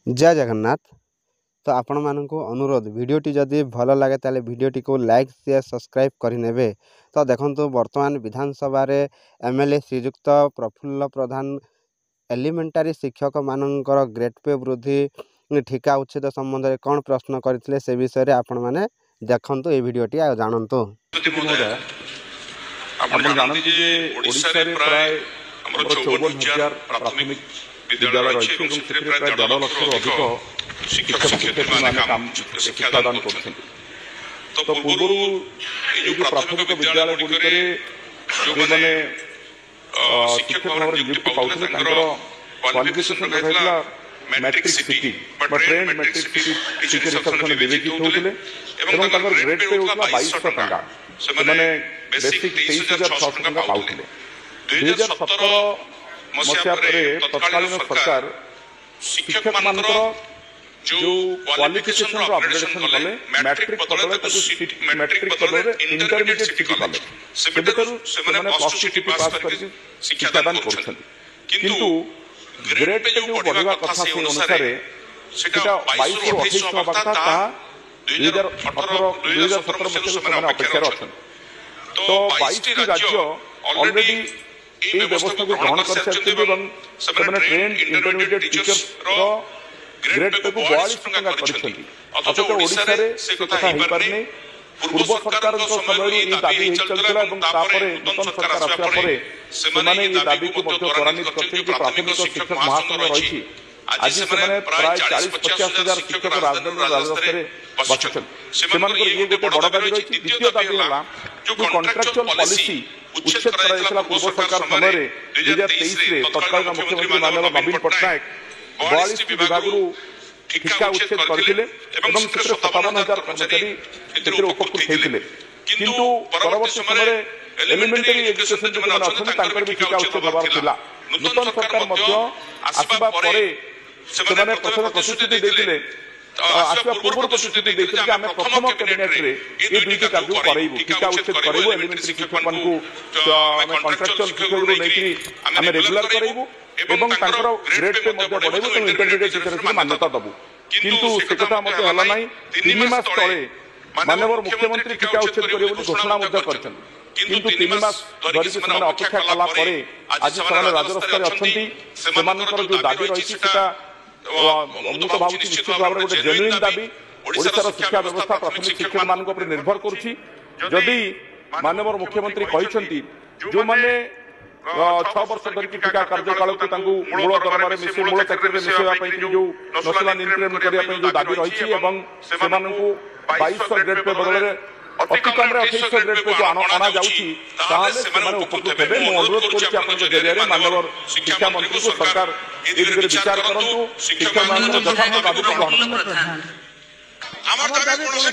जय जगन्नाथ। तो आपण मानक अनुरोध वीडियोटी जदि भल लगे ताले वीडियोटी को लाइक शेयर सब्सक्राइब करने। तो देखो वर्तमान विधानसभा एमएलए श्रीजुक्त प्रफुल्ल प्रधान एलिमेंटारी शिक्षक मानकर ग्रेड पे वृद्धि ठिका उच्छेद संबंध में कौन प्रश्न करते से विषय में आपण मैंने देखु ये भिडटी जानतु। प्राथमिक विद्यालय रही प्राय 1.5 लाख अधिक शिक्षक शिक्षयित्री शिक्षादान कर। तो पूर्व ये प्राथमिक विद्यालय गुड़िक जो मैंने शिक्षक भाव में नियुक्ति पाते क्वालिफिकेशन रहा मैट्रिक सीटी ट्रेंड मैट्रिक सीटी टीचर हिसाब से विवेचित होते ग्रेड पे होता 2200 टंका से बेसिक 23,600 टंका पाते। 2017 मसीहा तत्कालीन सरकार शिक्षक मान जो क्वालिफिकेशन अपग्रेडेशन कले मैट्रिक बदले मैट्रिक बदले इंटरमीडिएट सीटी कले से प्लस 2 सीटी पास कर शिक्षादान कर। किंतु ग्रेड पे जो बढ़िया कथा से अनुसार सेटा 22 ରୁ 28 होबा कथा 2017 मसीहा अपेक्षा अच्छा। तो 22 राज्य ऑलरेडी ये व्यवस्था को ग्रहण कर सारी train intermediate teachers grade pay को 42 टंका अथच ओडिशा से कथा हो पारे। पूर्व सरकार समय ये दाबी चलता नूतन सरकार आसला ये दाबी को त्वरान्वित कर प्राथमिक शिक्षक महासंघ रही आज से प्राय 40-50 हजार शिक्षक राजस्व बसुन ये गोटे बड़ दाबी रही। द्वितीय दाबी है जो कॉन्ट्रैक्चुअल पॉलिसी उच्छेद कर पूर्व सरकार समय 2023 तत्कालीन मुख्यमंत्री माननीय नवीन पट्टनायक 42 विभाग ठिका उच्छेद करते 57,000 कर्मचारी उपकृत होते। किंतु परवर्ती समय एलिमेंटरी एजुकेशन जो मैंने अच्छा भी ठिका उच्छेद होबार थिला। नूतन सरकार आसवा प्रथम प्रतिश्रुति देते आसवा पूर्व प्रतिश्रुति देते कि आम प्रथम कैबिनेट रे ये दुईटी कार्य करेबू ठिका उच्छेद करेबू एलिमेंटरी शिक्षक मानकू कॉन्ट्रैक्चुअल शिक्षक नहीं आम रेगुलर करेबू एवं ग्रेड पे बढ़ेबू तो इंटरमीडिएट टीचर मान्यता दबू। किंतु से कथा मत हला नहीं। 3 मास तले माननीय मुख्यमंत्री ठिका उच्छेद करेबू घोषणा करछन। किंतु 3 मास धरिक से अपेक्षा कला परे आज से राजरास्तार अच्छी से जो दाबी रही सेटा मु तो भावुँ निश्चित भाव में गोटे जेन्युइन दाबी ओडिशार शिक्षा व्यवस्था प्राथमिक शिक्षक मान निर्भर करुच्ची। जदि माननीय मुख्यमंत्री कहते जो मैंने 6 वर्ष धरिक ठिका कार्यकाल को मूल दरमा मूल चाकरी में मिसाइवाई जो नेशनल इनक्रीमेंट करने जो दाबी रही 2200 ग्रेड पे बदले अति कम 2800 ग्रेड पे जो अना जाऊँगी उपकृत हे। अनुरोध कर माननीय शिक्षा मंत्री को सरकार ये विचार करूँ शिक्षा मान दाबी को ग्रहण।